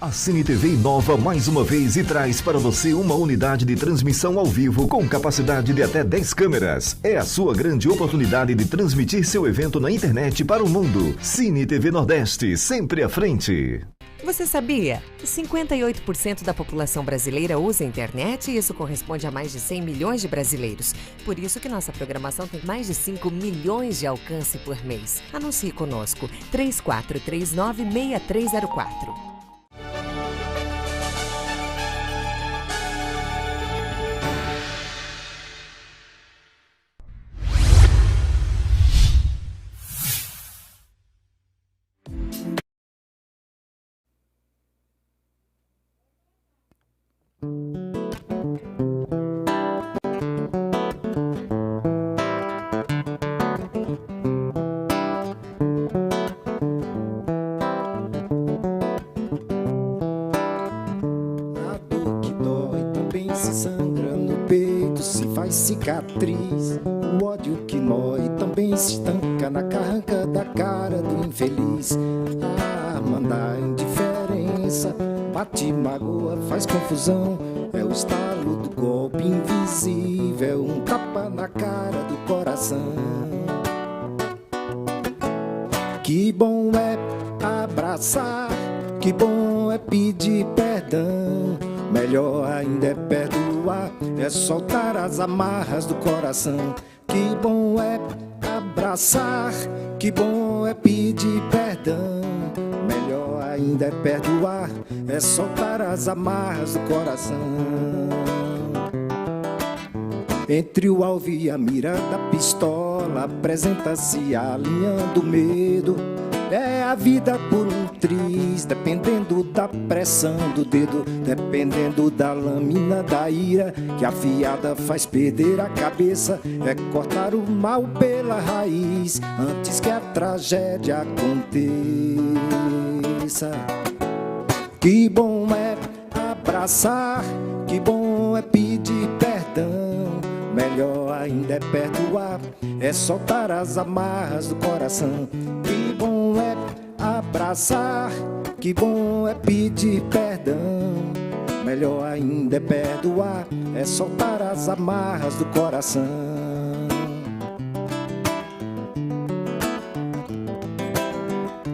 A Cine TV inova mais uma vez e traz para você uma unidade de transmissão ao vivo com capacidade de até 10 câmeras. É a sua grande oportunidade de transmitir seu evento na internet para o mundo. Cine TV Nordeste, sempre à frente. Você sabia que 58% da população brasileira usa a internet e isso corresponde a mais de 100 milhões de brasileiros? Por isso que nossa programação tem mais de 5 milhões de alcance por mês. Anuncie conosco 3439-6304. Cicatriz, o ódio que mói também se estanca na carranca da cara do infeliz. A arma da indiferença bate, magoa, faz confusão. É o estalo do golpe invisível, um tapa na cara do coração. Que bom é abraçar, que bom é pedir perdão. Melhor ainda é perdoar, é soltar as amarras do coração. Que bom é abraçar, que bom é pedir perdão. Melhor ainda é perdoar, é soltar as amarras do coração. Entre o alvo e a mira da pistola, apresenta-se alinhando o medo. É a vida por um triz, dependendo da pressão do dedo, dependendo da lâmina da ira, que afiada faz perder a cabeça. É cortar o mal pela raiz, antes que a tragédia aconteça. Que bom é abraçar, que bom é pedir perdão. Melhor ainda é perdoar, é soltar as amarras do coração. Que bom é abraçar, que bom é pedir perdão. Melhor ainda é perdoar, é soltar as amarras do coração.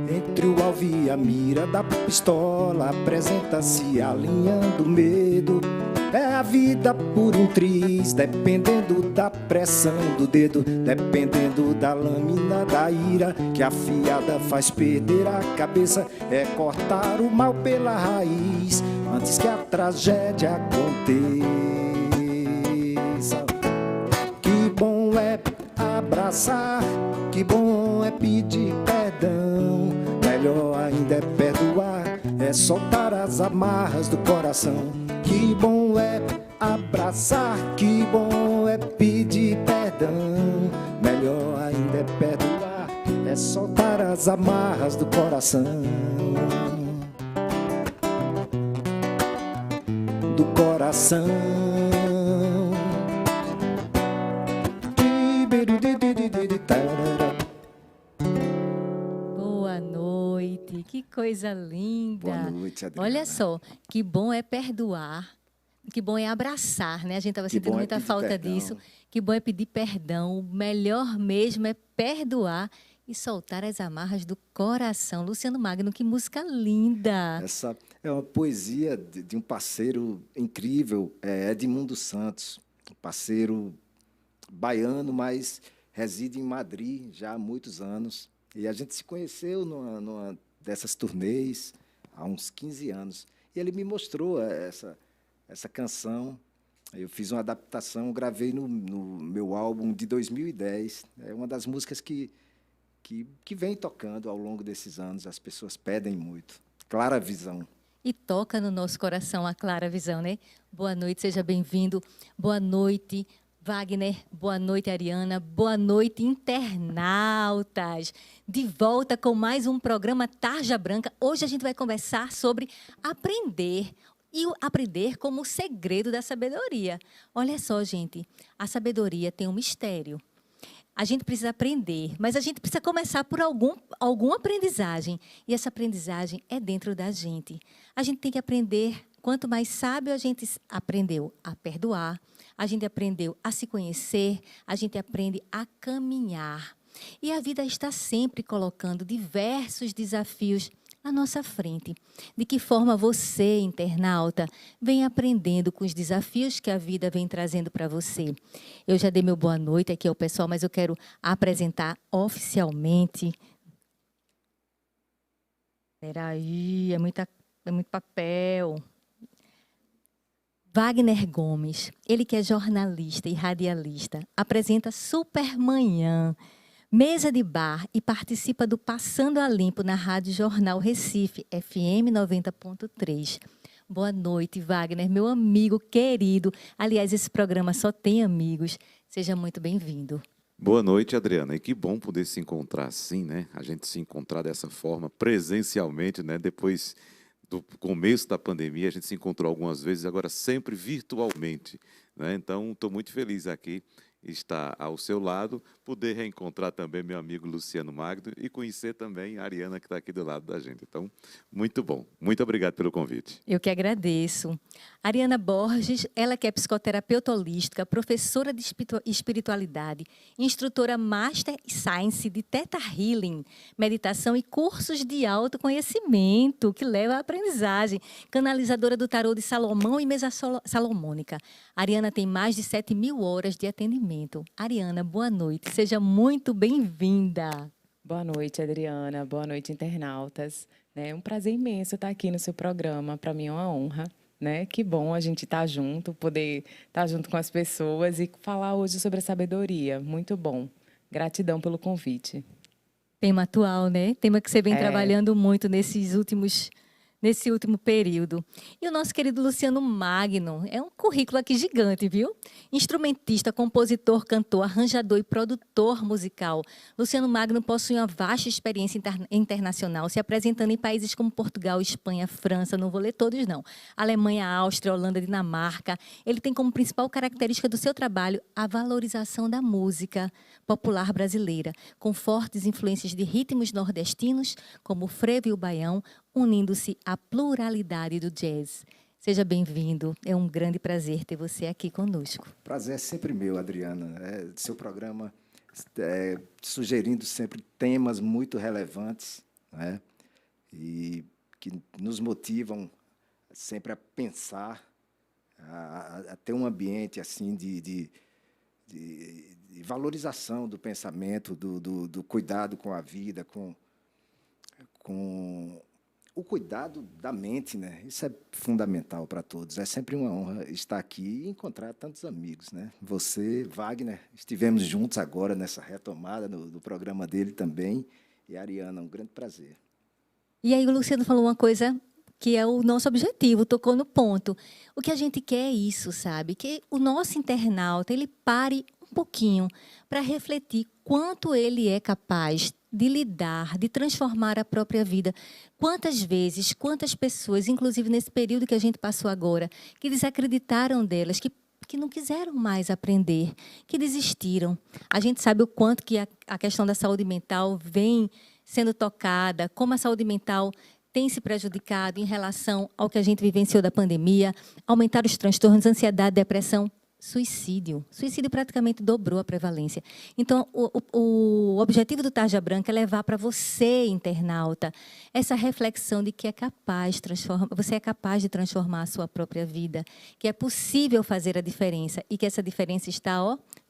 Entre o alvo e a mira da pistola, apresenta-se alinhando o medo. É a vida por um triz, dependendo da pressão do dedo, dependendo da lâmina da ira, que afiada faz perder a cabeça. É cortar o mal pela raiz, antes que a tragédia aconteça. Que bom é abraçar, que bom é pedir perdão. Melhor ainda é perdoar, é soltar as amarras do coração. Que bom é abraçar, que bom é pedir perdão. Melhor ainda é perdoar, é soltar as amarras do coração. Do coração. Boa noite, que coisa linda. Boa noite, Adriana. Olha só, que bom é perdoar, que bom é abraçar, né? A gente estava sentindo muita falta disso. Que bom é pedir perdão. O melhor mesmo é perdoar e soltar as amarras do coração. Luciano Magno, que música linda. Essa é uma poesia de um parceiro incrível, Edmundo Santos, um parceiro baiano, mas reside em Madrid já há muitos anos. E a gente se conheceu numa dessas turnês há uns 15 anos. E ele me mostrou essa canção. Eu fiz uma adaptação, gravei no meu álbum de 2010. É uma das músicas que vem tocando ao longo desses anos. As pessoas pedem muito. Clara Visão. E toca no nosso coração a Clara Visão, né? Boa noite, seja bem-vindo. Boa noite, Wagner. Boa noite, Ariana. Boa noite, internautas. De volta com mais um programa Tarja Branca. Hoje a gente vai conversar sobre aprender. E o aprender como o segredo da sabedoria. Olha só, gente, a sabedoria tem um mistério. A gente precisa aprender, mas a gente precisa começar por alguma aprendizagem. E essa aprendizagem é dentro da gente. A gente tem que aprender, quanto mais sábio a gente aprendeu a perdoar, a gente aprendeu a se conhecer, a gente aprende a caminhar. E a vida está sempre colocando diversos desafios à nossa frente. De que forma você, internauta, vem aprendendo com os desafios que a vida vem trazendo para você? Eu já dei meu boa noite aqui ao pessoal, mas eu quero apresentar oficialmente. Peraí, é muito papel. Wagner Gomes, ele que é jornalista e radialista, apresenta Supermanhã, mesa de bar e participa do Passando a Limpo na Rádio Jornal Recife, FM 90.3. Boa noite, Wagner, meu amigo querido. Aliás, esse programa só tem amigos. Seja muito bem-vindo. Boa noite, Adriana. E que bom poder se encontrar assim, né? A gente se encontrar dessa forma, presencialmente, né? Depois do começo da pandemia, a gente se encontrou algumas vezes, agora sempre virtualmente, né? Então, estou muito feliz aqui estar ao seu lado, poder reencontrar também meu amigo Luciano Magno e conhecer também a Ariana, que está aqui do lado da gente. Então, muito bom. Muito obrigado pelo convite. Eu que agradeço. Ariana Borges, ela que é psicoterapeuta holística, professora de espiritualidade, instrutora Master Science de Theta Healing, meditação e cursos de autoconhecimento, que leva à aprendizagem, canalizadora do tarô de Salomão e mesa salomônica. Ariana tem mais de 7.000 horas de atendimento. Ariana, boa noite. Seja muito bem-vinda. Boa noite, Adriana. Boa noite, internautas. É um prazer imenso estar aqui no seu programa. Para mim é uma honra, né? Que bom a gente estar junto, poder estar junto com as pessoas e falar hoje sobre a sabedoria. Muito bom. Gratidão pelo convite. Tema atual, né? Tema que você vem trabalhando muito nesse último período. E o nosso querido Luciano Magno, é um currículo aqui gigante, viu? Instrumentista, compositor, cantor, arranjador e produtor musical. Luciano Magno possui uma vasta experiência internacional, se apresentando em países como Portugal, Espanha, França, não vou ler todos não, Alemanha, Áustria, Holanda, Dinamarca. Ele tem como principal característica do seu trabalho a valorização da música popular brasileira, com fortes influências de ritmos nordestinos, como o frevo e o baião, unindo-se à pluralidade do jazz. Seja bem-vindo, é um grande prazer ter você aqui conosco. Prazer é sempre meu, Adriana. Seu programa sugerindo sempre temas muito relevantes, né? E que nos motivam sempre a pensar, a ter um ambiente assim de valorização do pensamento, do cuidado com a vida, com o cuidado da mente, né? Isso é fundamental para todos. É sempre uma honra estar aqui e encontrar tantos amigos, né? Você, Wagner, estivemos juntos agora nessa retomada do programa dele também. E a Ariana, um grande prazer. E aí o Luciano falou uma coisa que é o nosso objetivo, tocou no ponto. O que a gente quer é isso, sabe? Que o nosso internauta, ele pare um pouquinho para refletir quanto ele é capaz de lidar, de transformar a própria vida. Quantas vezes, quantas pessoas, inclusive nesse período que a gente passou agora, que desacreditaram delas, que não quiseram mais aprender, que desistiram. A gente sabe o quanto que a questão da saúde mental vem sendo tocada, como a saúde mental tem se prejudicado em relação ao que a gente vivenciou da pandemia, aumentar os transtornos, ansiedade, depressão, suicídio. Suicídio praticamente dobrou a prevalência. Então, o objetivo do Tarja Branca é levar para você, internauta, essa reflexão de que você é capaz de transformar a sua própria vida, que é possível fazer a diferença e que essa diferença está,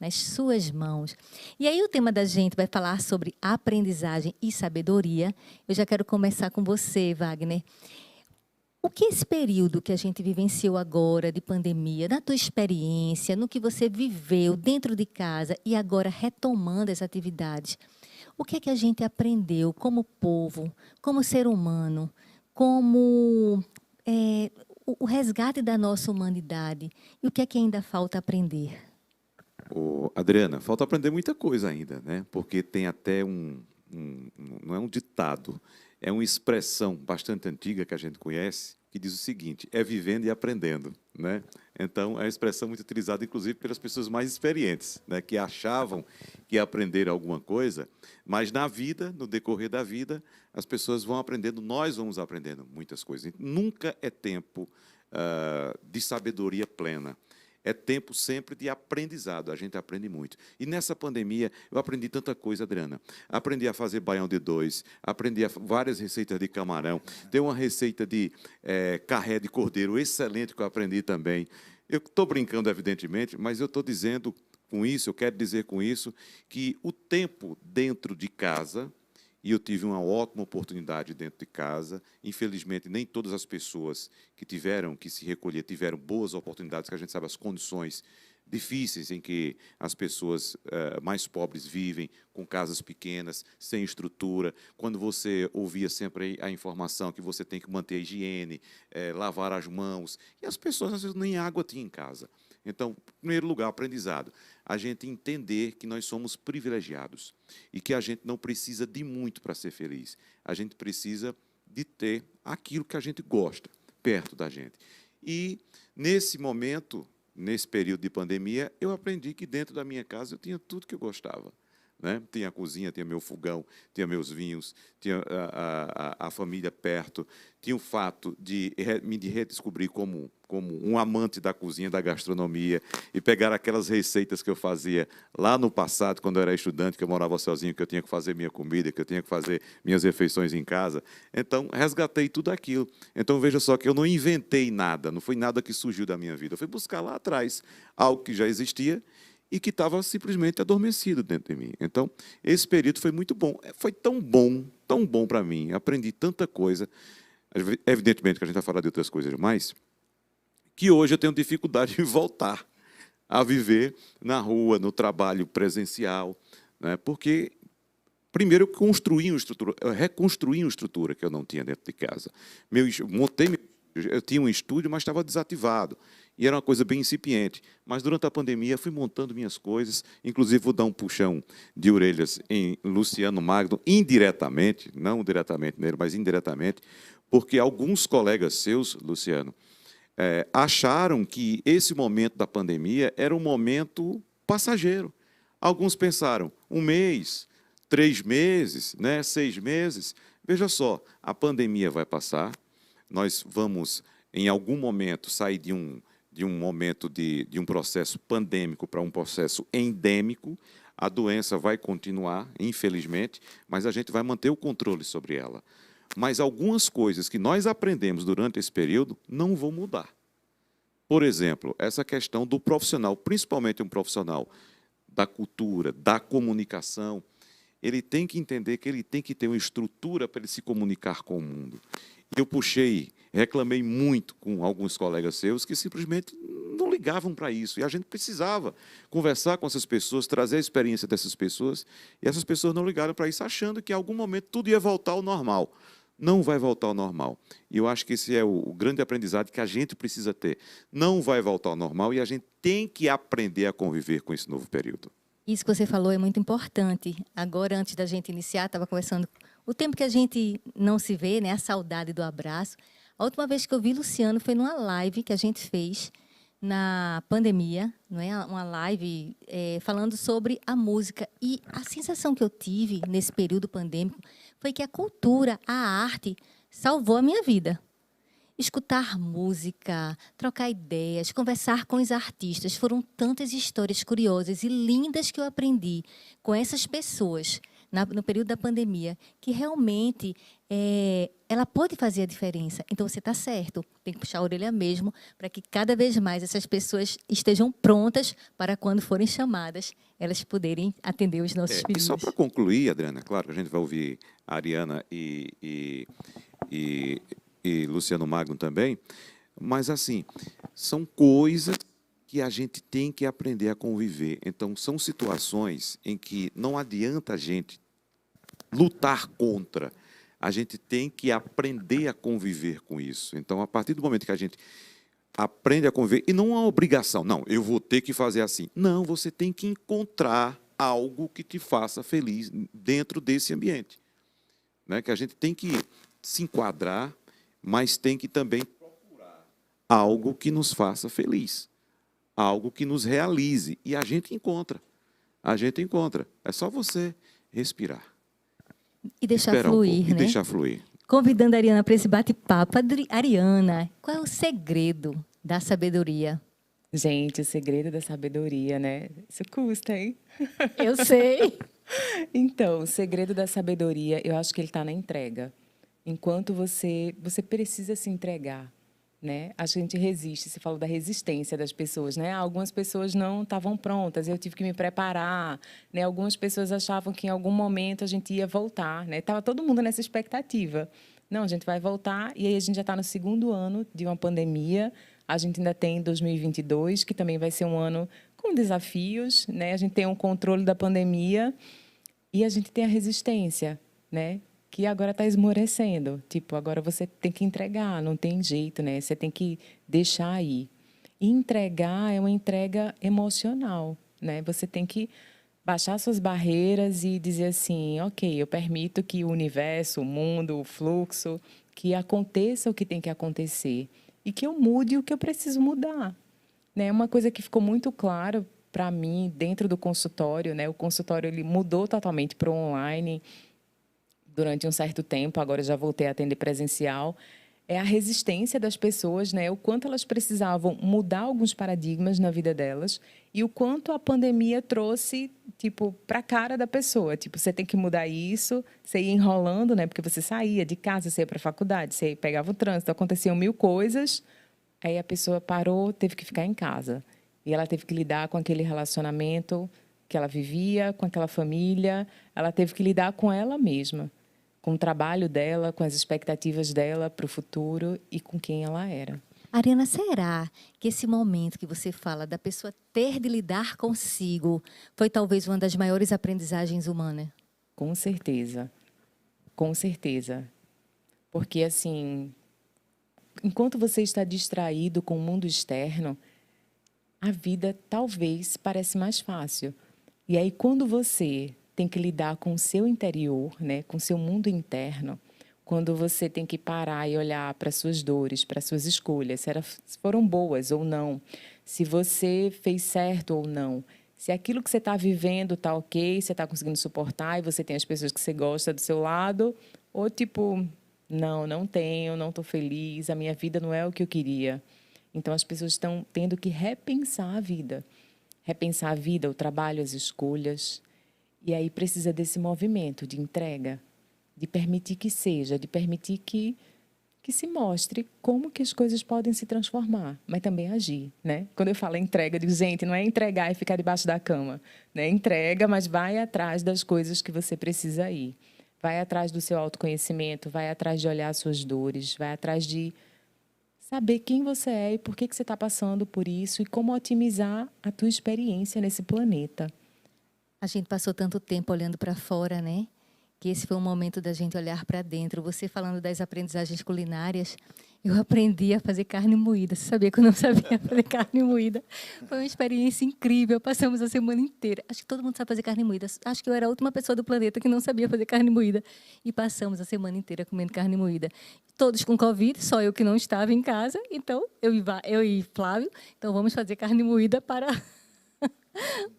nas suas mãos. E aí o tema da gente vai falar sobre aprendizagem e sabedoria. Eu já quero começar com você, Wagner. O que esse período que a gente vivenciou agora de pandemia, na tua experiência, no que você viveu dentro de casa e agora retomando as atividades, o que é que a gente aprendeu como povo, como ser humano, como o resgate da nossa humanidade e o que é que ainda falta aprender? Adriana, falta aprender muita coisa ainda, né? Porque tem até não é um ditado, é uma expressão bastante antiga que a gente conhece, que diz o seguinte: é vivendo e aprendendo, né? Então, é uma expressão muito utilizada, inclusive, pelas pessoas mais experientes, né, que achavam que aprenderam alguma coisa, mas na vida, no decorrer da vida, as pessoas vão aprendendo, nós vamos aprendendo muitas coisas. Nunca é tempo de sabedoria plena. É tempo sempre de aprendizado, a gente aprende muito. E nessa pandemia, eu aprendi tanta coisa, Adriana. Aprendi a fazer baião de dois, aprendi várias receitas de camarão. Tem uma receita de carré de cordeiro excelente que eu aprendi também. Eu estou brincando, evidentemente, mas eu estou dizendo com isso, eu quero dizer com isso, que o tempo dentro de casa, e eu tive uma ótima oportunidade dentro de casa. Infelizmente, nem todas as pessoas que tiveram que se recolher tiveram boas oportunidades, que a gente sabe as condições difíceis em que as pessoas mais pobres vivem, com casas pequenas, sem estrutura. Quando você ouvia sempre a informação que você tem que manter a higiene, lavar as mãos, e as pessoas, às vezes, nem água tinham em casa. Então, em primeiro lugar, aprendizado. A gente entender que nós somos privilegiados e que a gente não precisa de muito para ser feliz. A gente precisa de ter aquilo que a gente gosta perto da gente. E, nesse momento, nesse período de pandemia, eu aprendi que dentro da minha casa eu tinha tudo que eu gostava, né? Tinha a cozinha, tinha meu fogão, tinha meus vinhos, tinha a família perto, tinha o fato de me redescobrir como um amante da cozinha, da gastronomia, e pegar aquelas receitas que eu fazia lá no passado, quando eu era estudante, que eu morava sozinho, que eu tinha que fazer minha comida, que eu tinha que fazer minhas refeições em casa. Então, resgatei tudo aquilo. Então, veja só que eu não inventei nada, não foi nada que surgiu da minha vida. Eu fui buscar lá atrás algo que já existia e que estava simplesmente adormecido dentro de mim. Então, esse período foi muito bom. Foi tão bom para mim. Aprendi tanta coisa. Evidentemente que a gente vai falar de outras coisas mais, que hoje eu tenho dificuldade de voltar a viver na rua, no trabalho presencial, né? Porque, primeiro, eu reconstruí uma estrutura que eu não tinha dentro de casa. Eu tinha um estúdio, mas estava desativado. E era uma coisa bem incipiente. Mas, durante a pandemia, fui montando minhas coisas. Inclusive, vou dar um puxão de orelhas em Luciano Magno, indiretamente, não diretamente nele, mas indiretamente, porque alguns colegas seus, Luciano, acharam que esse momento da pandemia era um momento passageiro. Alguns pensaram 1 mês, 3 meses, né, 6 meses. Veja só, a pandemia vai passar, nós vamos, em algum momento, sair de um momento de um processo pandêmico para um processo endêmico. A doença vai continuar, infelizmente, mas a gente vai manter o controle sobre ela. Mas algumas coisas que nós aprendemos durante esse período não vão mudar. Por exemplo, essa questão do profissional, principalmente um profissional da cultura, da comunicação, ele tem que entender que ele tem que ter uma estrutura para ele se comunicar com o mundo. Eu reclamei muito com alguns colegas seus que simplesmente não ligavam para isso. E a gente precisava conversar com essas pessoas, trazer a experiência dessas pessoas, e essas pessoas não ligaram para isso, achando que em algum momento tudo ia voltar ao normal. Não vai voltar ao normal. E eu acho que esse é o grande aprendizado que a gente precisa ter. Não vai voltar ao normal e a gente tem que aprender a conviver com esse novo período. Isso que você falou é muito importante. Agora, antes da gente iniciar, estava conversando. O tempo que a gente não se vê, né? A saudade do abraço. A última vez que eu vi Luciano foi numa live que a gente fez na pandemia, não é? Uma live falando sobre a música. E a sensação que eu tive nesse período pandêmico foi que a cultura, a arte, salvou a minha vida. Escutar música, trocar ideias, conversar com os artistas. Foram tantas histórias curiosas e lindas que eu aprendi com essas pessoas no período da pandemia, que realmente ela pode fazer a diferença. Então, você está certo, tem que puxar a orelha mesmo, para que cada vez mais essas pessoas estejam prontas para, quando forem chamadas, elas poderem atender os nossos pedidos. E só para concluir, Adriana, claro que a gente vai ouvir a Ariana e Luciano Magno também, mas, assim, são coisas que a gente tem que aprender a conviver. Então, são situações em que não adianta a gente lutar contra, a gente tem que aprender a conviver com isso. Então, a partir do momento que a gente aprende a conviver, e não há obrigação, não, eu vou ter que fazer assim. Não, você tem que encontrar algo que te faça feliz dentro desse ambiente, né? Que a gente tem que se enquadrar, mas tem que também algo que nos faça feliz, algo que nos realize. E a gente encontra. A gente encontra. É só você respirar. E deixar Esperar fluir, pouco, né? E deixar fluir. Convidando a Ariana para esse bate-papo. Ariana, qual é o segredo da sabedoria? Gente, o segredo da sabedoria, né? Isso custa, hein? Eu sei. Então, o segredo da sabedoria, eu acho que ele está na entrega. Enquanto você precisa se entregar, né? A gente resiste. Você falou da resistência das pessoas, né? Algumas pessoas não estavam prontas, eu tive que me preparar, né? Algumas pessoas achavam que em algum momento a gente ia voltar, né? Tava todo mundo nessa expectativa. Não, a gente vai voltar, e aí a gente já está no segundo ano de uma pandemia. A gente ainda tem 2022, que também vai ser um ano com desafios, né? A gente tem um controle da pandemia e a gente tem a resistência, né? Que agora está esmorecendo. Tipo, agora você tem que entregar, não tem jeito, né? Você tem que deixar aí. E entregar é uma entrega emocional, né? Você tem que baixar suas barreiras e dizer assim, ok, eu permito que o universo, o mundo, o fluxo, que aconteça o que tem que acontecer e que eu mude o que eu preciso mudar, né? Uma coisa que ficou muito clara para mim dentro do consultório, né? O consultório ele mudou totalmente para o online durante um certo tempo, agora eu já voltei a atender presencial, é a resistência das pessoas, né? O quanto elas precisavam mudar alguns paradigmas na vida delas e o quanto a pandemia trouxe, tipo, para a cara da pessoa. Tipo, você tem que mudar isso, você ia enrolando, né? Porque você saía de casa, você ia para a faculdade, você pegava o trânsito, aconteciam 1000 coisas, aí a pessoa parou, teve que ficar em casa. E ela teve que lidar com aquele relacionamento que ela vivia, com aquela família, ela teve que lidar com ela mesma, com o trabalho dela, com as expectativas dela para o futuro e com quem ela era. Ariana, será que esse momento que você fala da pessoa ter de lidar consigo foi talvez uma das maiores aprendizagens humanas? Com certeza. Com certeza. Porque, assim, enquanto você está distraído com o mundo externo, a vida talvez parece mais fácil. E aí, quando você tem que lidar com o seu interior, né, com o seu mundo interno, quando você tem que parar e olhar para suas dores, para suas escolhas, se foram boas ou não, se você fez certo ou não, se aquilo que você está vivendo está ok, você está conseguindo suportar e você tem as pessoas que você gosta do seu lado, ou tipo, não tenho, não estou feliz, a minha vida não é o que eu queria. Então, as pessoas estão tendo que repensar a vida. Repensar a vida, o trabalho, as escolhas. E aí precisa desse movimento de entrega, de permitir que seja, de permitir que se mostre como que as coisas podem se transformar, mas também agir, né? Quando eu falo entrega, eu digo, gente, não é entregar e ficar debaixo da cama, né? Entrega, mas vai atrás das coisas que você precisa ir. Vai atrás do seu autoconhecimento, vai atrás de olhar as suas dores, vai atrás de saber quem você é e por que você está passando por isso e como otimizar a tua experiência nesse planeta. A gente passou tanto tempo olhando para fora, né? Que esse foi um momento da gente olhar para dentro. Você falando das aprendizagens culinárias, eu aprendi a fazer carne moída. Você sabia que eu não sabia fazer carne moída? Foi uma experiência incrível. Passamos a semana inteira. Acho que todo mundo sabe fazer carne moída. Acho que eu era a última pessoa do planeta que não sabia fazer carne moída. E passamos a semana inteira comendo carne moída. Todos com Covid, só eu que não estava em casa. Então, eu e Flávio, então vamos fazer carne moída para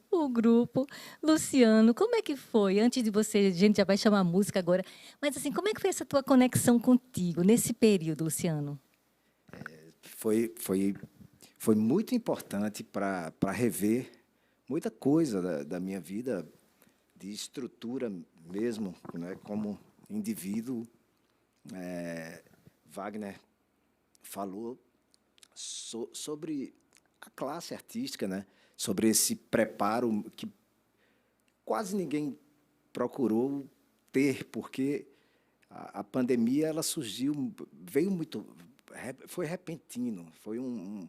o grupo. Luciano, como é que foi? Antes de você, a gente já vai chamar a música agora, mas assim, como é que foi essa tua conexão contigo nesse período, Luciano? Foi muito importante para rever muita coisa da minha vida, de estrutura mesmo, né, como indivíduo. Wagner falou sobre a classe artística, né? Sobre esse preparo que quase ninguém procurou ter, porque a pandemia ela surgiu, foi repentino, foi um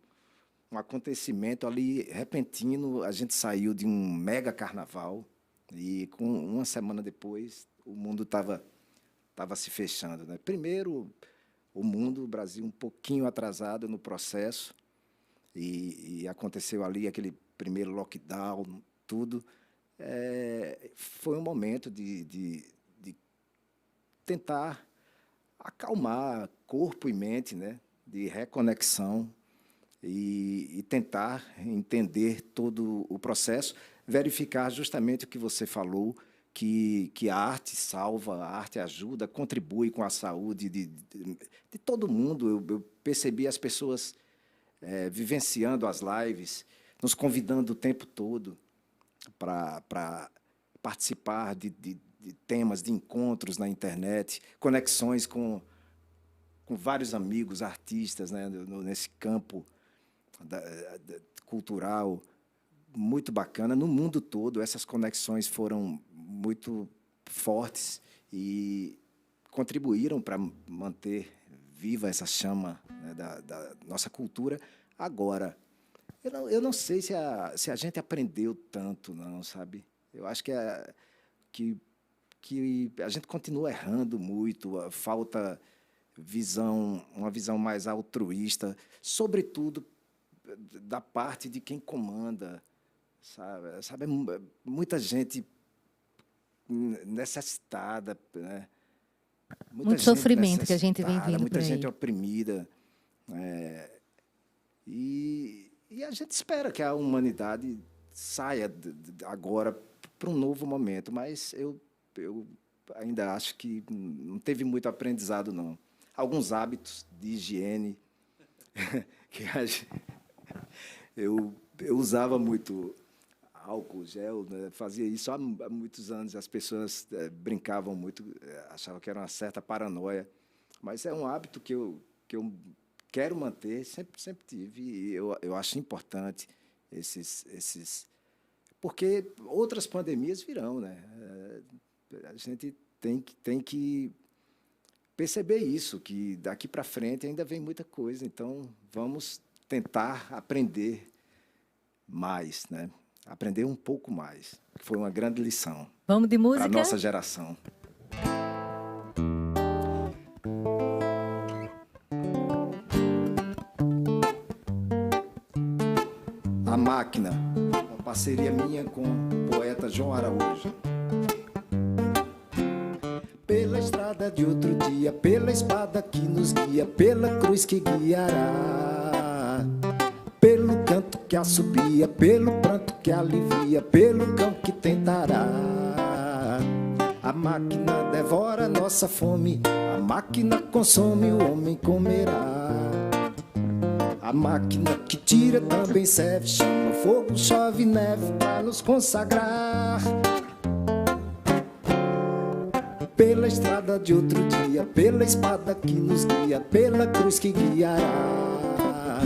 acontecimento ali repentino. A gente saiu de um mega carnaval e com uma semana depois o mundo estava se fechando, né? Primeiro o Brasil um pouquinho atrasado no processo e aconteceu ali aquele primeiro lockdown, tudo. Foi um momento de tentar acalmar corpo e mente, né? De reconexão. e tentar entender todo o processo, verificar justamente o que você falou, que a arte salva, a arte ajuda, contribui com a saúde de todo mundo. Eu percebi as pessoas vivenciando as lives, nos convidando o tempo todo para participar de temas, de encontros na internet, conexões com vários amigos, artistas, né, nesse campo cultural, muito bacana. No mundo todo, essas conexões foram muito fortes e contribuíram para manter viva essa chama, né, da nossa cultura. Agora, eu não sei se a gente aprendeu tanto, não, sabe? Eu acho que a gente continua errando muito, falta uma visão mais altruísta, sobretudo da parte de quem comanda, sabe? Muita gente necessitada, né? Muito sofrimento que a gente vem vendo muita por aí. gente oprimida, e a gente espera que a humanidade saia agora para um novo momento, mas eu ainda acho que não teve muito aprendizado, não. Alguns hábitos de higiene que eu usava muito álcool gel, né? Fazia isso há muitos anos. As pessoas brincavam muito, achavam que era uma certa paranoia, mas é um hábito que eu quero manter, sempre tive, e eu acho importante esses porque outras pandemias virão, né? A gente tem que perceber isso, que daqui para frente ainda vem muita coisa, então vamos tentar aprender mais, né? Aprender um pouco mais, que foi uma grande lição. Vamos de música? Para a nossa geração. A Máquina, uma parceria minha com o poeta João Araújo. Pela estrada de outro dia, pela espada que nos guia, pela cruz que guiará, pelo canto que assobia, pelo pranto que alivia, pelo cão que tentará. A máquina devora nossa fome, a máquina consome, o homem comerá. A máquina que tira também serve, chama fogo, chove neve para nos consagrar. Pela estrada de outro dia, pela espada que nos guia, pela cruz que guiará,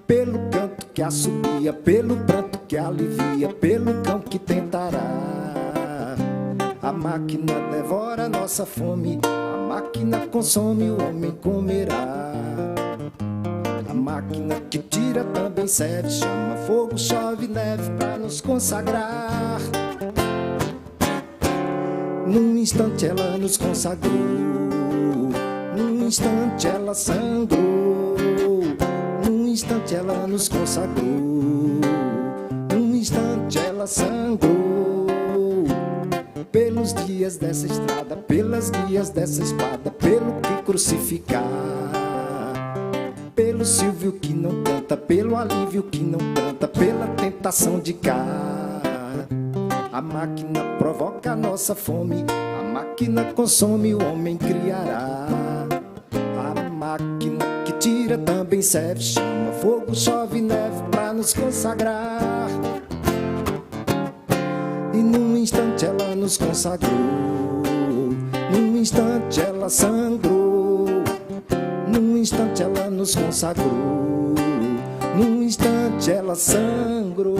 pelo canto que assobia, pelo pranto que alivia, pelo cão que tentará. A máquina devora nossa fome, a máquina consome, o homem comerá. A máquina que tira também serve, chama fogo, chove neve para nos consagrar. Num instante ela nos consagrou, num instante ela sangrou, num instante ela nos consagrou, num instante ela sangrou. Pelos dias dessa estrada, pelas guias dessa espada, pelo que crucificar, pelo Silvio que não canta, pelo alívio que não canta, pela tentação de cá. A máquina provoca a nossa fome, a máquina consome, o homem criará. A máquina que tira também serve, chama fogo, chove neve para nos consagrar. E num instante ela nos consagrou, num instante ela sangrou, num instante ela nos consagrou, num instante ela sangrou.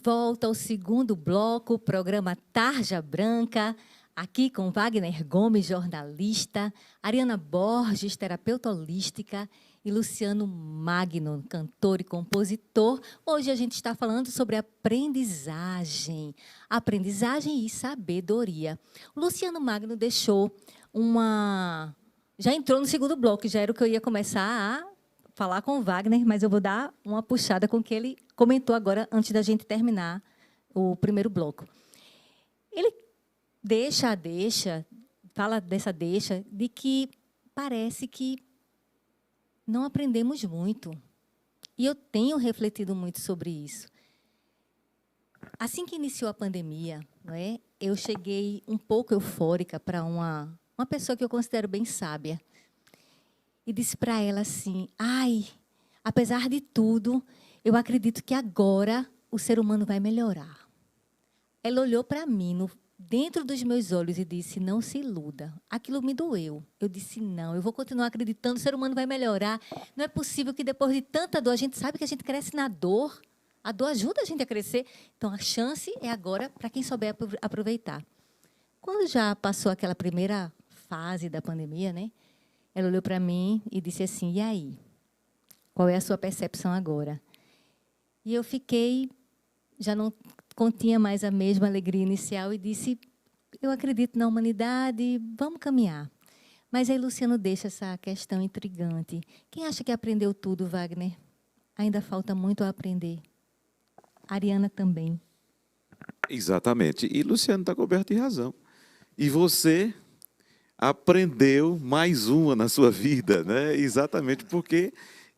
Volta ao segundo bloco, programa Tarja Branca. Aqui com Wagner Gomes, jornalista, Ariana Borges, terapeuta holística, e Luciano Magno, cantor e compositor. Hoje a gente está falando sobre aprendizagem e sabedoria. O Luciano Magno deixou uma... Já entrou no segundo bloco, já era o que eu ia começar a falar com o Wagner, mas eu vou dar uma puxada com o que ele comentou agora, antes da gente terminar o primeiro bloco. Ele fala dessa deixa, de que parece que não aprendemos muito. E eu tenho refletido muito sobre isso. Assim que iniciou a pandemia, não é, eu cheguei um pouco eufórica para uma pessoa que eu considero bem sábia. E disse para ela assim, apesar de tudo, eu acredito que agora o ser humano vai melhorar. Ela olhou para mim, dentro dos meus olhos, e disse, não se iluda. Aquilo me doeu. Eu disse, não, eu vou continuar acreditando, o ser humano vai melhorar. Não é possível que depois de tanta dor, a gente sabe que a gente cresce na dor. A dor ajuda a gente a crescer. Então, a chance é agora para quem souber aproveitar. Quando já passou aquela primeira fase da pandemia, né, ela olhou para mim e disse assim, e aí? Qual é a sua percepção agora? E eu fiquei, já não continha mais a mesma alegria inicial e disse, eu acredito na humanidade, vamos caminhar. Mas aí Luciano deixa essa questão intrigante. Quem acha que aprendeu tudo, Wagner? Ainda falta muito a aprender. Ariana também. Exatamente. E Luciano está coberto de razão. E você aprendeu mais uma na sua vida, né? Exatamente porque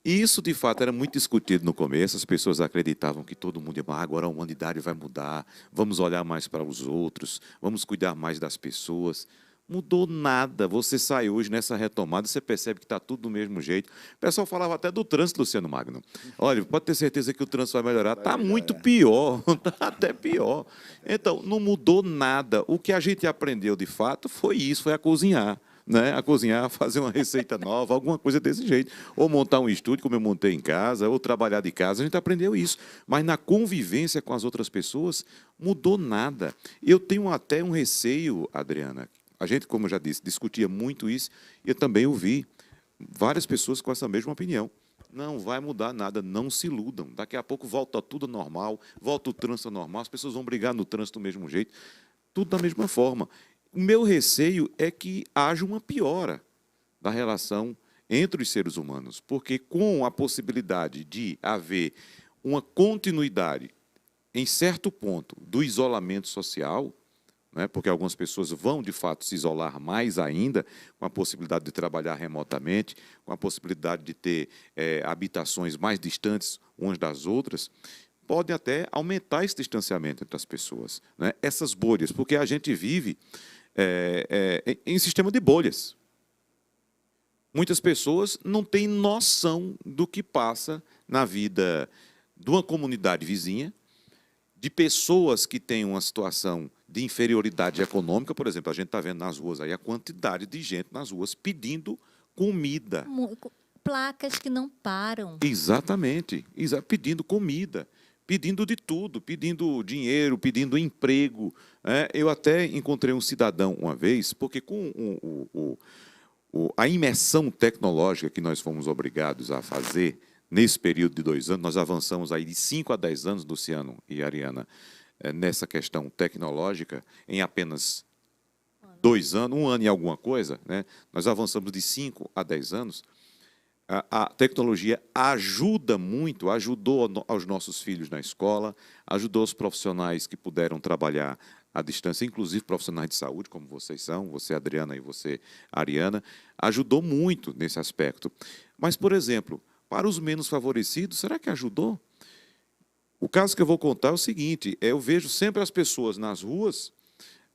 isso, de fato, era muito discutido no começo. As pessoas acreditavam que todo mundo ia, agora a humanidade vai mudar, vamos olhar mais para os outros, vamos cuidar mais das pessoas. Mudou nada. Você sai hoje nessa retomada, você percebe que está tudo do mesmo jeito. O pessoal falava até do trânsito, Luciano Magno. Olha, pode ter certeza que o trânsito vai melhorar. Está muito pior, está até pior. Então, não mudou nada. O que a gente aprendeu, de fato, foi isso, foi a cozinhar. Né? A cozinhar, fazer uma receita nova, alguma coisa desse jeito. Ou montar um estúdio, como eu montei em casa, ou trabalhar de casa. A gente aprendeu isso. Mas na convivência com as outras pessoas, mudou nada. Eu tenho até um receio, Adriana. A gente, como eu já disse, discutia muito isso, e eu também ouvi várias pessoas com essa mesma opinião. Não vai mudar nada, não se iludam. Daqui a pouco volta tudo normal, volta o trânsito normal, as pessoas vão brigar no trânsito do mesmo jeito, tudo da mesma forma. O meu receio é que haja uma piora da relação entre os seres humanos, porque com a possibilidade de haver uma continuidade, em certo ponto, do isolamento social, né, porque algumas pessoas vão, de fato, se isolar mais ainda, com a possibilidade de trabalhar remotamente, com a possibilidade de ter habitações mais distantes umas das outras, pode até aumentar esse distanciamento entre as pessoas, né? Essas bolhas, porque a gente vive em sistema de bolhas. Muitas pessoas não têm noção do que passa na vida de uma comunidade vizinha, de pessoas que têm uma situação de inferioridade econômica. Por exemplo, a gente está vendo nas ruas aí a quantidade de gente nas ruas pedindo comida. Placas que não param. Exatamente, pedindo comida, pedindo de tudo, pedindo dinheiro, pedindo emprego. Eu até encontrei um cidadão uma vez, porque com a imersão tecnológica que nós fomos obrigados a fazer nesse período de 2 anos, nós avançamos aí de 5 a 10 anos, Luciano e Ariana, nessa questão tecnológica, em apenas 2 anos, 1 ano e alguma coisa, né? Nós avançamos de 5 a 10 anos. A tecnologia ajuda muito, ajudou aos nossos filhos na escola, ajudou os profissionais que puderam trabalhar à distância, inclusive profissionais de saúde, como vocês são, você, Adriana, e você, Ariana, ajudou muito nesse aspecto. Mas, por exemplo, para os menos favorecidos, será que ajudou? O caso que eu vou contar é o seguinte, eu vejo sempre as pessoas nas ruas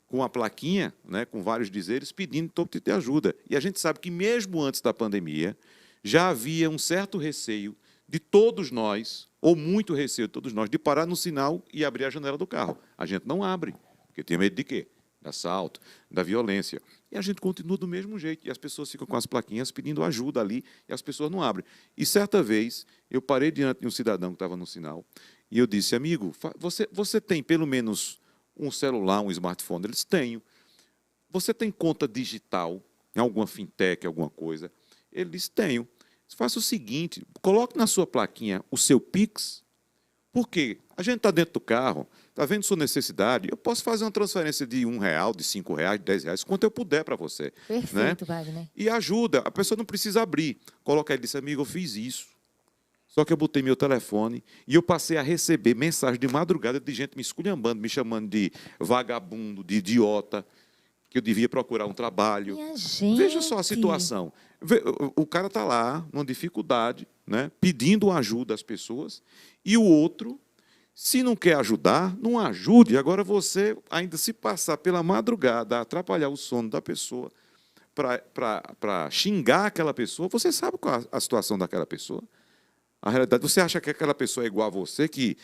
com a plaquinha, né, com vários dizeres, pedindo todo tipo de ajuda. E a gente sabe que mesmo antes da pandemia, já havia um certo receio de todos nós, ou muito receio de todos nós, de parar no sinal e abrir a janela do carro. A gente não abre, porque tem medo de quê? De assalto, da violência. E a gente continua do mesmo jeito. E as pessoas ficam com as plaquinhas pedindo ajuda ali, e as pessoas não abrem. E certa vez, eu parei diante de um cidadão que estava no sinal, e eu disse, amigo, você tem pelo menos um celular, um smartphone? Eles tenho. Você tem conta digital em alguma fintech, alguma coisa? Ele disse, tenho. Faça o seguinte, coloque na sua plaquinha o seu Pix. Por quê? A gente está dentro do carro, está vendo sua necessidade, eu posso fazer uma transferência de R$1, de R$5, de R$10, quanto eu puder para você. Perfeito, né? Wagner. E ajuda, a pessoa não precisa abrir. Coloca aí e disse, amigo, eu fiz isso. Só que eu botei meu telefone e eu passei a receber mensagem de madrugada de gente me esculhambando, me chamando de vagabundo, de idiota, que eu devia procurar um trabalho. Minha gente. Veja só a situação. O cara está lá, numa dificuldade, né, pedindo ajuda às pessoas, e o outro, se não quer ajudar, não ajude. Agora você ainda se passar pela madrugada, atrapalhar o sono da pessoa, para xingar aquela pessoa, você sabe qual a situação daquela pessoa? A realidade, você acha que aquela pessoa é igual a você, que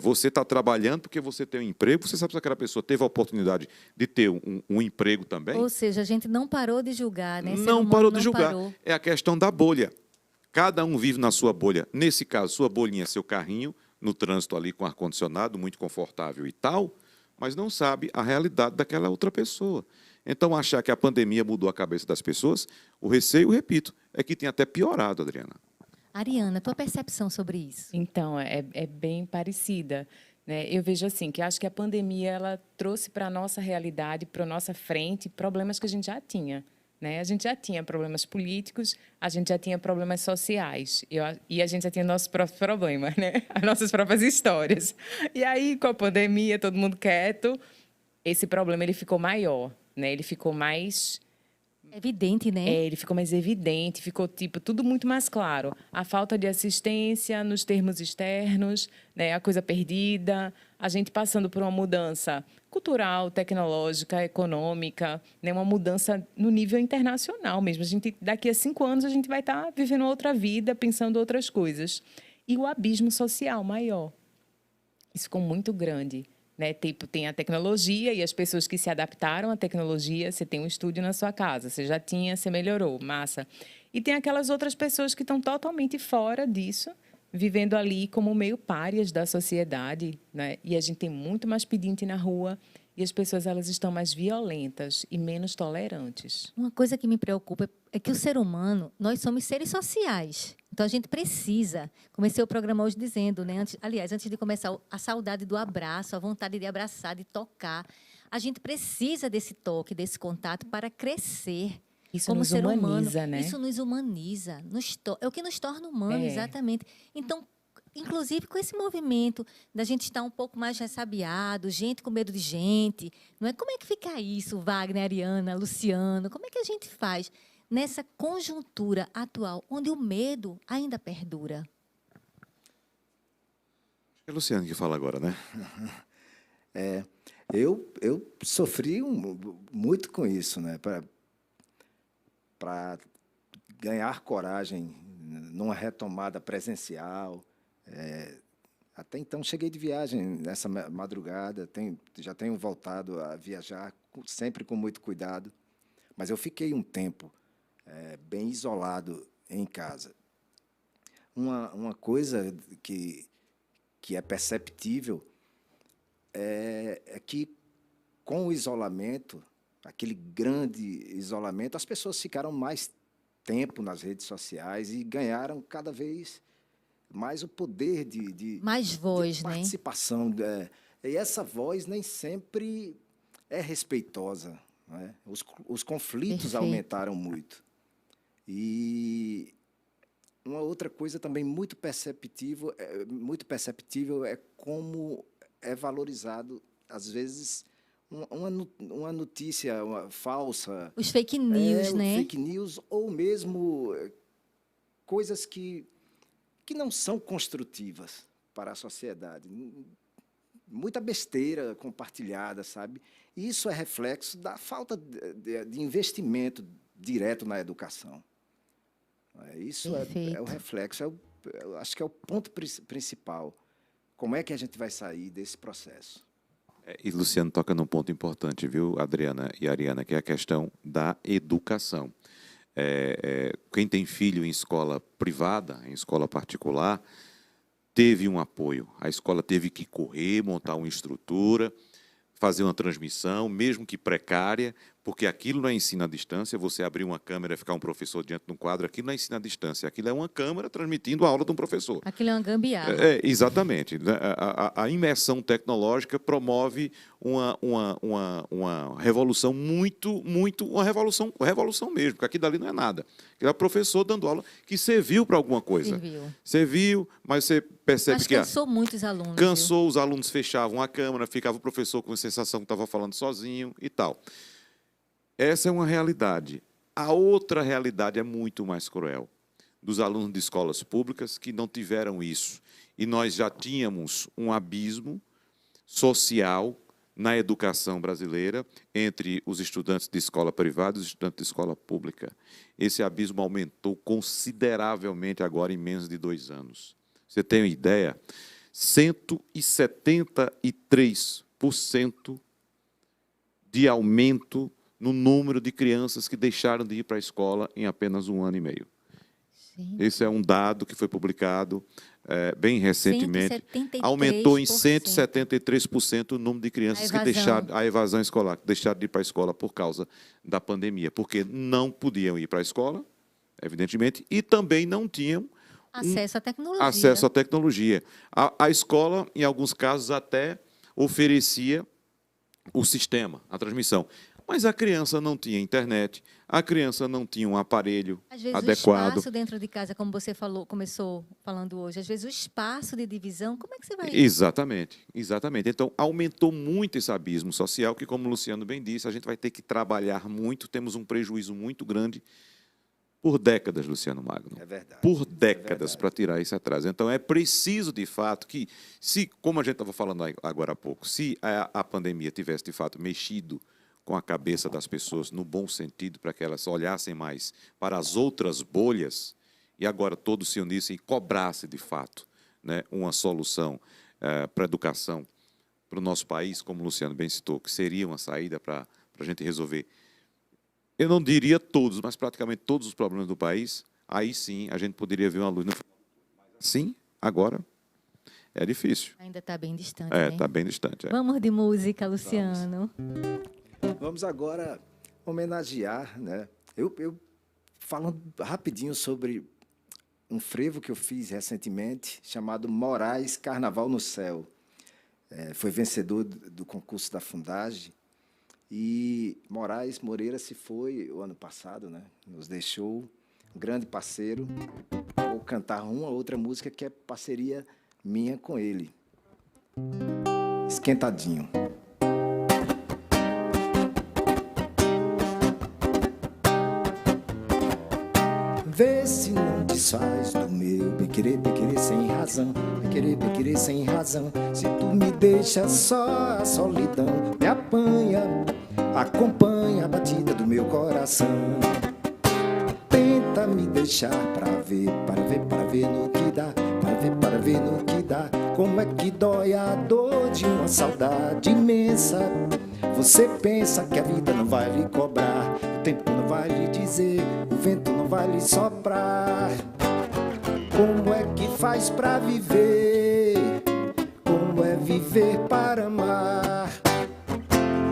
você está trabalhando porque você tem um emprego, você sabe se aquela pessoa teve a oportunidade de ter um emprego também? Ou seja, a gente não parou de julgar, né? Não parou de julgar. É a questão da bolha. Cada um vive na sua bolha. Nesse caso, sua bolinha é seu carrinho, no trânsito ali com ar-condicionado, muito confortável e tal, mas não sabe a realidade daquela outra pessoa. Então, achar que a pandemia mudou a cabeça das pessoas, o receio, repito, é que tem até piorado, Adriana. Ariana, tua percepção sobre isso? Então, é bem parecida. Né? Eu vejo assim, que acho que a pandemia ela trouxe para a nossa realidade, para a nossa frente, problemas que a gente já tinha. Né? A gente já tinha problemas políticos, a gente já tinha problemas sociais, e a gente já tinha nossos próprios problemas, né? As nossas próprias histórias. E aí, com a pandemia, todo mundo quieto, esse problema ele ficou maior, né? Ele ficou mais... Evidente, né? Ele ficou mais evidente, ficou tudo muito mais claro. A falta de assistência nos termos externos, né, a coisa perdida, a gente passando por uma mudança cultural, tecnológica, econômica, né, uma mudança no nível internacional mesmo. Daqui a 5 anos a gente vai estar vivendo outra vida, pensando outras coisas. E o abismo social maior. Isso ficou muito grande. Né? Tem a tecnologia e as pessoas que se adaptaram à tecnologia. Você tem um estúdio na sua casa, você já tinha, você melhorou, massa. E tem aquelas outras pessoas que estão totalmente fora disso, vivendo ali como meio párias da sociedade. Né? E a gente tem muito mais pedinte na rua e as pessoas elas estão mais violentas e menos tolerantes. Uma coisa que me preocupa é que o ser humano, nós somos seres sociais. Então, a gente precisa. Comecei o programa hoje dizendo, né? Antes de começar, a saudade do abraço, a vontade de abraçar, de tocar. A gente precisa desse toque, desse contato para crescer. Isso como nos ser humaniza, humano. né? Isso nos humaniza. É o que nos torna humanos, exatamente. Então, inclusive com esse movimento da gente estar um pouco mais ressabiado, gente com medo de gente. Não é? Como é que fica isso, Wagner, Ariana, Luciano? Como é que a gente faz nessa conjuntura atual, onde o medo ainda perdura? É o Luciano que fala agora, né? Eu sofri muito com isso, né? Para ganhar coragem numa retomada presencial. Até então, cheguei de viagem nessa madrugada, já tenho voltado a viajar, sempre com muito cuidado, mas eu fiquei um tempo bem isolado em casa. Uma coisa que é perceptível é que, com o isolamento, aquele grande isolamento, as pessoas ficaram mais tempo nas redes sociais e ganharam cada vez mais o poder de mais voz, de né? participação. E essa voz nem sempre é respeitosa. Né? Os conflitos Perfeito. aumentaram muito. E uma outra coisa também muito perceptível é como é valorizado, às vezes, uma notícia falsa. Os fake news, né? Fake news, ou mesmo coisas que não são construtivas para a sociedade. Muita besteira compartilhada, sabe? E isso é reflexo da falta de investimento direto na educação. Isso é o reflexo, eu acho que é o ponto principal. Como é que a gente vai sair desse processo? E Luciano toca num ponto importante, viu, Adriana e Ariana, que é a questão da educação. Quem tem filho em escola privada, em escola particular, teve um apoio. A escola teve que correr, montar uma estrutura, fazer uma transmissão, mesmo que precária, Porque aquilo não é ensino à distância, você abrir uma câmera e ficar um professor diante de um quadro, aquilo não é ensino à distância, aquilo é uma câmera transmitindo a aula de um professor. Aquilo é uma gambiarra. Exatamente. A imersão tecnológica promove uma revolução uma revolução mesmo, porque aquilo dali não é nada. Aquilo é o professor dando aula que serviu para alguma coisa. Serviu, mas você percebe Mas que... cansou muitos alunos. Cansou, os alunos fechavam a câmera, ficava o professor com a sensação que estava falando sozinho e tal. Essa é uma realidade. A outra realidade é muito mais cruel. Dos alunos de escolas públicas que não tiveram isso. E nós já tínhamos um abismo social na educação brasileira entre os estudantes de escola privada e os estudantes de escola pública. Esse abismo aumentou consideravelmente agora em menos de 2 anos. Você tem uma ideia? 173% de aumento no número de crianças que deixaram de ir para a escola em apenas 1 ano e meio. Sim. Esse é um dado que foi publicado bem recentemente. 173%. Aumentou em 173% o número de crianças que deixaram a evasão escolar, que deixaram de ir para a escola por causa da pandemia, porque não podiam ir para a escola, evidentemente, e também não tinham acesso à tecnologia. Acesso à tecnologia. A escola, em alguns casos, até oferecia o sistema, a transmissão. Mas a criança não tinha internet, a criança não tinha um aparelho às vezes adequado. O espaço dentro de casa, como você começou falando hoje, às vezes o espaço de divisão, como é que você vai... Exatamente. Então, aumentou muito esse abismo social, que, como o Luciano bem disse, a gente vai ter que trabalhar muito, temos um prejuízo muito grande por décadas, Luciano Magno. É verdade. Por décadas para tirar isso atrás. Então, é preciso, de fato, que, como a gente estava falando agora há pouco, se a pandemia tivesse, de fato, mexido com a cabeça das pessoas, no bom sentido, para que elas olhassem mais para as outras bolhas, e agora todos se unissem e cobrassem, de fato, né, uma solução para a educação, para o nosso país, como o Luciano bem citou, que seria uma saída para a gente resolver, eu não diria todos, mas praticamente todos os problemas do país, aí sim a gente poderia ver uma luz no final. Sim, agora é difícil. Ainda está bem distante, né? Está bem distante. Vamos de música, Luciano. Vamos agora homenagear, né? Eu falando rapidinho sobre um frevo que eu fiz recentemente, chamado Moraes Carnaval no Céu. Foi vencedor do concurso da Fundagem. E Moraes Moreira se foi o ano passado, né? Nos deixou, um grande parceiro. Vou cantar uma outra música que é parceria minha com ele. Esquentadinho. Vê se não desfaz do meu bem-querer sem razão. Bem-querer sem razão. Se tu me deixa só, a solidão me apanha, acompanha a batida do meu coração. Tenta me deixar para ver no que dá, para ver no que dá. Como é que dói a dor de uma saudade imensa. Você pensa que a vida não vai lhe cobrar, o tempo não vai lhe dizer, o vento não vai lhe soprar. Como é que faz pra viver? Como é viver para amar?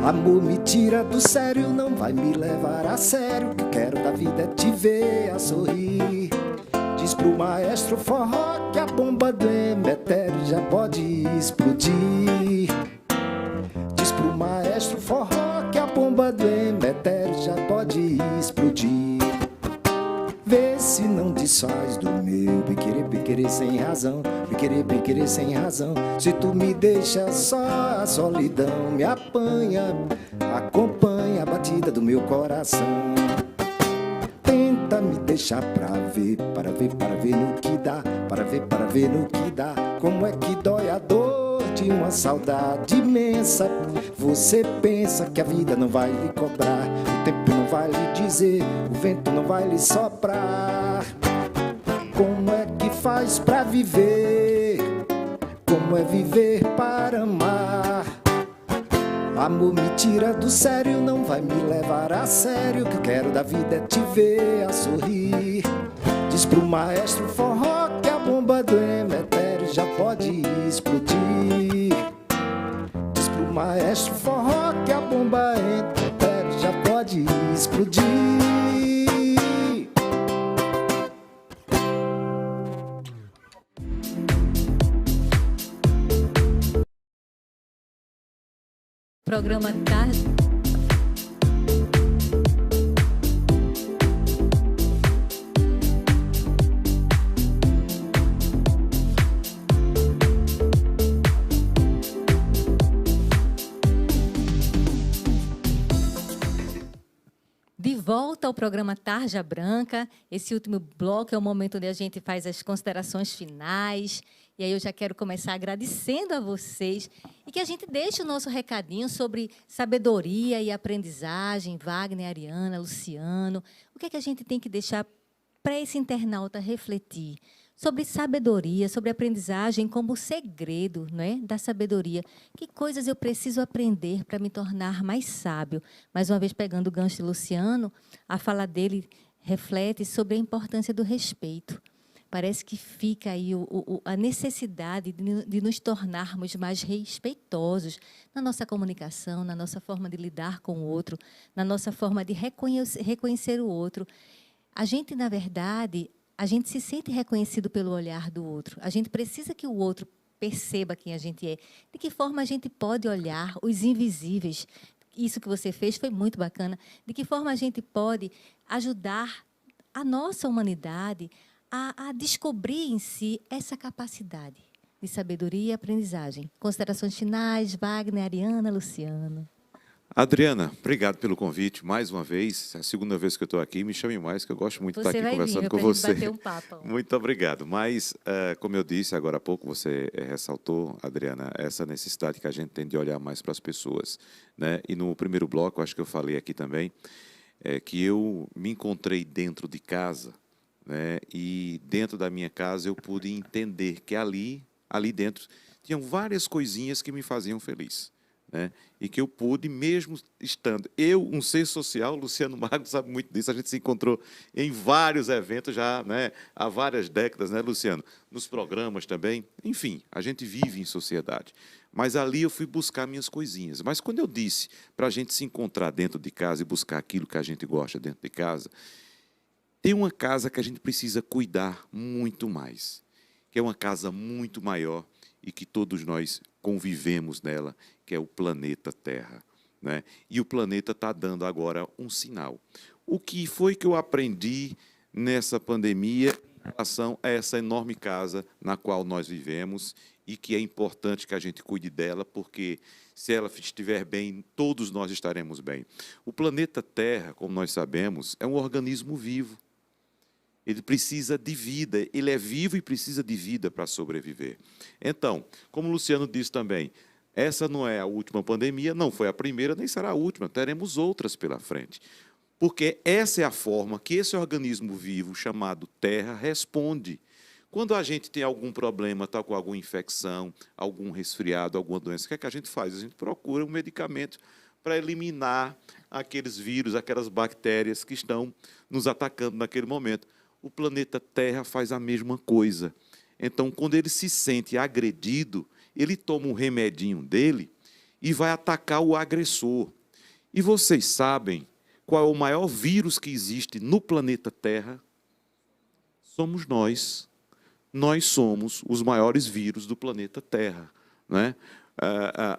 Amor me tira do sério, não vai me levar a sério. O que eu quero da vida é te ver a sorrir. Diz pro maestro forró que a bomba do Emetério já pode explodir. Diz pro maestro forró que a bomba do Emetério já pode explodir. Vê se não desfaz do meu bem-querer sem razão. Bem-querer sem razão. Se tu me deixa só, a solidão me apanha, acompanha a batida do meu coração. Tenta me deixar para ver no que dá, para ver no que dá. Como é que dói a dor de uma saudade imensa. Você pensa que a vida não vai lhe cobrar, o tempo não vai lhe dizer, o vento não vai lhe soprar. Como é que faz pra viver? Como é viver para amar? Amor me tira do sério, não vai me levar a sério. O que eu quero da vida é te ver a sorrir. Diz pro maestro forró que a bomba do Emetério já pode explodir. Diz pro maestro forró que a bomba Emetério já pode pode explodir. Programa Tarde. De volta ao programa Tarja Branca. Esse último bloco é o momento onde a gente faz as considerações finais. E aí eu já quero começar agradecendo a vocês e que a gente deixe o nosso recadinho sobre sabedoria e aprendizagem, Wagner, Ariana, Luciano. O que é que a gente tem que deixar para esse internauta refletir sobre sabedoria, sobre aprendizagem como segredo, né, da sabedoria. Que coisas eu preciso aprender para me tornar mais sábio? Mais uma vez, pegando o gancho de Luciano, a fala dele reflete sobre a importância do respeito. Parece que fica aí a necessidade de nos tornarmos mais respeitosos na nossa comunicação, na nossa forma de lidar com o outro, na nossa forma de reconhecer o outro. A gente, na verdade, a gente se sente reconhecido pelo olhar do outro. A gente precisa que o outro perceba quem a gente é. De que forma a gente pode olhar os invisíveis? Isso que você fez foi muito bacana. De que forma a gente pode ajudar a nossa humanidade a descobrir em si essa capacidade de sabedoria e aprendizagem. Considerações finais, Wagner, Ariana, Luciano. Adriana, obrigado pelo convite mais uma vez. É a segunda vez que eu estou aqui. Me chame mais, que eu gosto muito de estar aqui conversando com você. Bater um papo. Muito obrigado. Mas, como eu disse agora há pouco, você ressaltou, Adriana, essa necessidade que a gente tem de olhar mais para as pessoas, né? E no primeiro bloco, acho que eu falei aqui também, que eu me encontrei dentro de casa, né? E dentro da minha casa eu pude entender que ali dentro tinham várias coisinhas que me faziam feliz, né? E que eu pude, mesmo estando eu, um ser social, Luciano Magno sabe muito disso, a gente se encontrou em vários eventos já, né, há várias décadas, né, Luciano? Nos programas também, enfim, a gente vive em sociedade. Mas ali eu fui buscar minhas coisinhas. Mas quando eu disse para a gente se encontrar dentro de casa e buscar aquilo que a gente gosta dentro de casa, tem uma casa que a gente precisa cuidar muito mais, que é uma casa muito maior e que todos nós convivemos nela, que é o planeta Terra, né? E o planeta está dando agora um sinal. O que foi que eu aprendi nessa pandemia em relação a essa enorme casa na qual nós vivemos e que é importante que a gente cuide dela, porque se ela estiver bem, todos nós estaremos bem. O planeta Terra, como nós sabemos, é um organismo vivo. Ele precisa de vida, ele é vivo e precisa de vida para sobreviver. Então, como o Luciano disse também, essa não é a última pandemia, não foi a primeira, nem será a última, teremos outras pela frente. Porque essa é a forma que esse organismo vivo, chamado Terra, responde. Quando a gente tem algum problema, está com alguma infecção, algum resfriado, alguma doença, o que é que a gente faz? A gente procura um medicamento para eliminar aqueles vírus, aquelas bactérias que estão nos atacando naquele momento. O planeta Terra faz a mesma coisa. Então, quando ele se sente agredido, ele toma um remedinho dele e vai atacar o agressor. E vocês sabem qual é o maior vírus que existe no planeta Terra? Somos nós. Nós somos os maiores vírus do planeta Terra, né?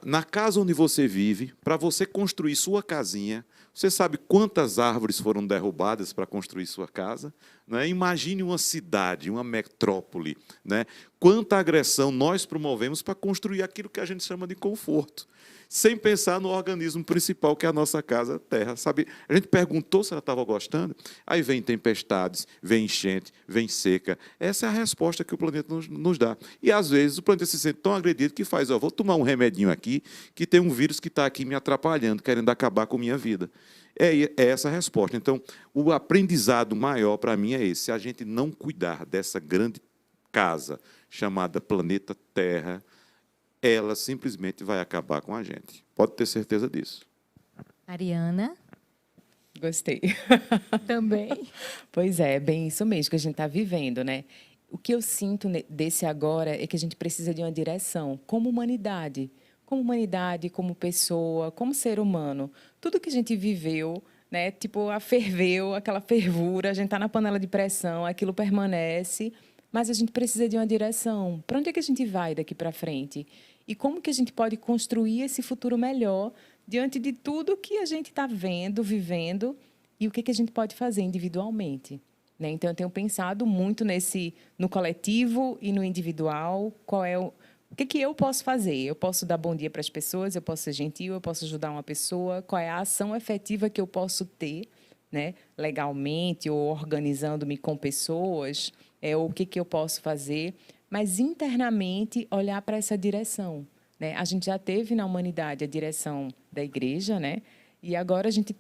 Na casa onde você vive, para você construir sua casinha, você sabe quantas árvores foram derrubadas para construir sua casa? Né? Imagine uma cidade, uma metrópole, né? Quanta agressão nós promovemos para construir aquilo que a gente chama de conforto, sem pensar no organismo principal, que é a nossa casa, Terra. Sabe? A gente perguntou se ela estava gostando, aí vem tempestades, vem enchente, vem seca. Essa é a resposta que o planeta nos dá. E, às vezes, o planeta se sente tão agredido que faz, vou tomar um remedinho aqui, que tem um vírus que está aqui me atrapalhando, querendo acabar com a minha vida. É essa a resposta. Então, o aprendizado maior para mim é esse. Se a gente não cuidar dessa grande casa chamada planeta Terra, ela simplesmente vai acabar com a gente. Pode ter certeza disso. Ariana? Gostei. Também. Pois é, bem isso mesmo que a gente está vivendo, né? O que eu sinto desse agora é que a gente precisa de uma direção, como humanidade, como pessoa, como ser humano. Tudo que a gente viveu, né? Tipo, ferveu, aquela fervura, a gente está na panela de pressão, aquilo permanece, mas a gente precisa de uma direção. Para onde é que a gente vai daqui para frente? E como que a gente pode construir esse futuro melhor diante de tudo que a gente está vendo, vivendo, e o que a gente pode fazer individualmente, né? Então, eu tenho pensado muito no coletivo e no individual. O que eu posso fazer? Eu posso dar bom dia para as pessoas, eu posso ser gentil, eu posso ajudar uma pessoa. Qual é a ação efetiva que eu posso ter, né, legalmente ou organizando-me com pessoas? O que eu posso fazer? Mas, internamente, olhar para essa direção, né? A gente já teve na humanidade a direção da igreja, né? E agora a gente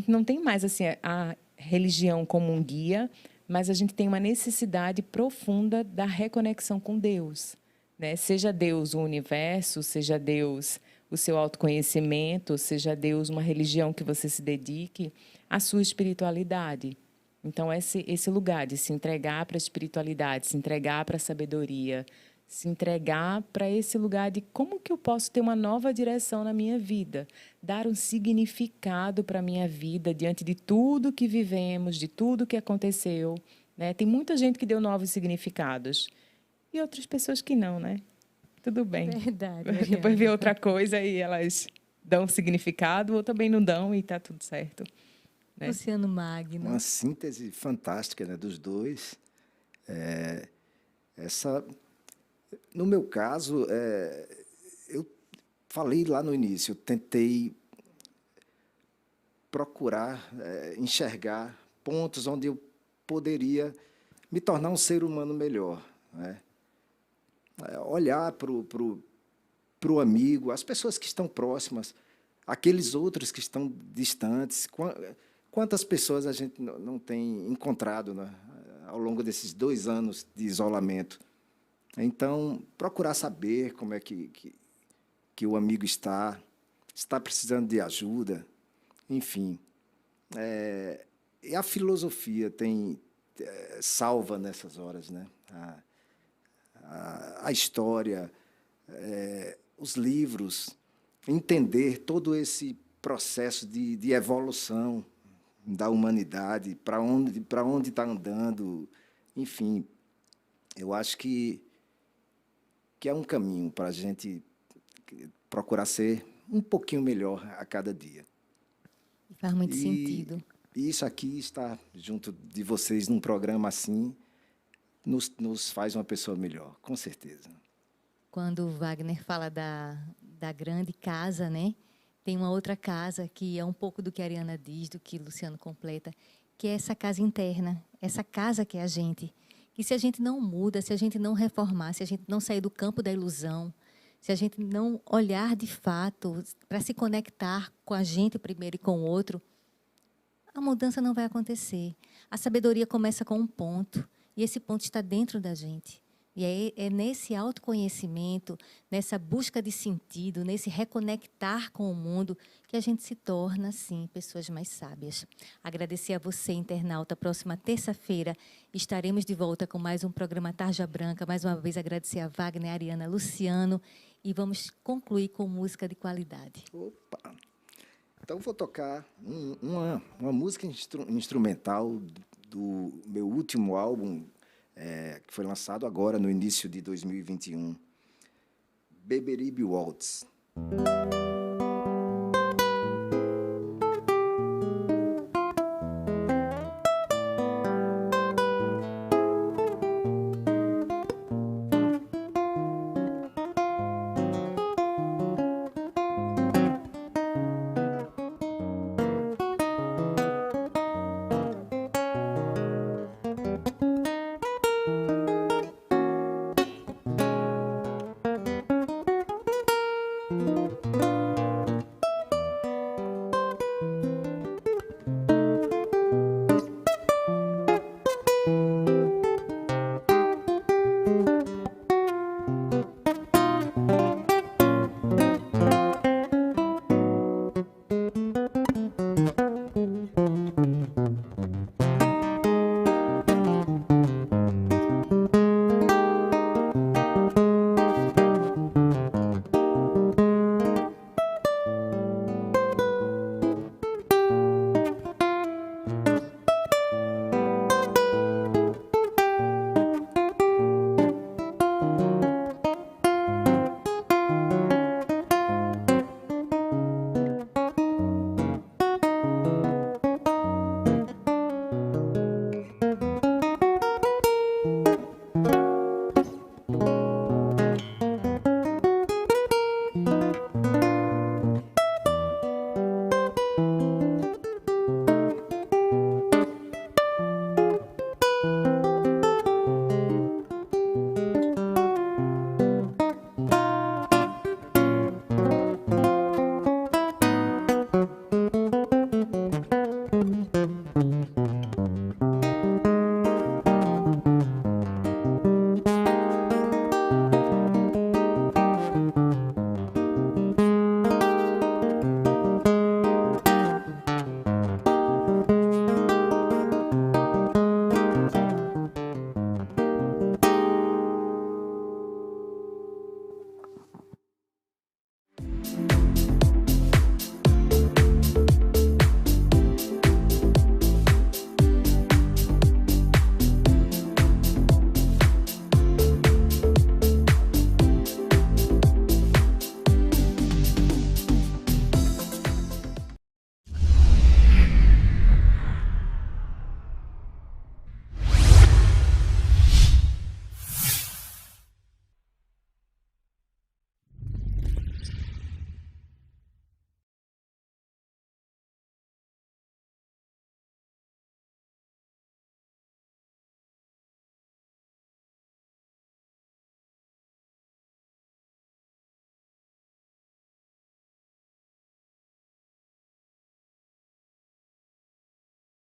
não tem mais assim, a religião como um guia, mas a gente tem uma necessidade profunda da reconexão com Deus, né? Seja Deus o universo, seja Deus o seu autoconhecimento, seja Deus uma religião que você se dedique, à sua espiritualidade. Então, esse lugar de se entregar para a espiritualidade, se entregar para a sabedoria, se entregar para esse lugar de como que eu posso ter uma nova direção na minha vida, dar um significado para a minha vida diante de tudo que vivemos, de tudo que aconteceu, né? Tem muita gente que deu novos significados e outras pessoas que não, né? Tudo bem. Verdade. Depois vê outra coisa e elas dão significado ou também não dão e está tudo certo, né? Luciano Magno. Uma síntese fantástica, né, dos dois. No meu caso, eu falei lá no início, eu tentei procurar enxergar pontos onde eu poderia me tornar um ser humano melhor, né? Olhar para o amigo, as pessoas que estão próximas, aqueles outros que estão distantes. Quantas pessoas a gente não tem encontrado, né, ao longo desses 2 anos de isolamento? Então, procurar saber como é que o amigo está precisando de ajuda, enfim. E a filosofia salva nessas horas, né? A história, os livros, entender todo esse processo de evolução da humanidade, para onde está andando, enfim. Eu acho que é um caminho para a gente procurar ser um pouquinho melhor a cada dia. Faz muito sentido. E isso aqui, estar junto de vocês num programa assim, nos faz uma pessoa melhor, com certeza. Quando o Wagner fala da grande casa, né? Tem uma outra casa que é um pouco do que a Ariana diz, do que o Luciano completa, que é essa casa interna, essa casa que é a gente. Que se a gente não muda, se a gente não reformar, se a gente não sair do campo da ilusão, se a gente não olhar de fato para se conectar com a gente primeiro e com o outro, a mudança não vai acontecer. A sabedoria começa com um ponto, e esse ponto está dentro da gente. E é nesse autoconhecimento, nessa busca de sentido, nesse reconectar com o mundo, que a gente se torna, sim, pessoas mais sábias. Agradecer a você, internauta. Próxima terça-feira estaremos de volta com mais um programa Tarja Branca. Mais uma vez agradecer a Wagner, a Ariana, Luciano. E vamos concluir com música de qualidade. Opa! Então, vou tocar uma música instrumental do meu último álbum, que foi lançado agora, no início de 2021. Beberibe Waltz.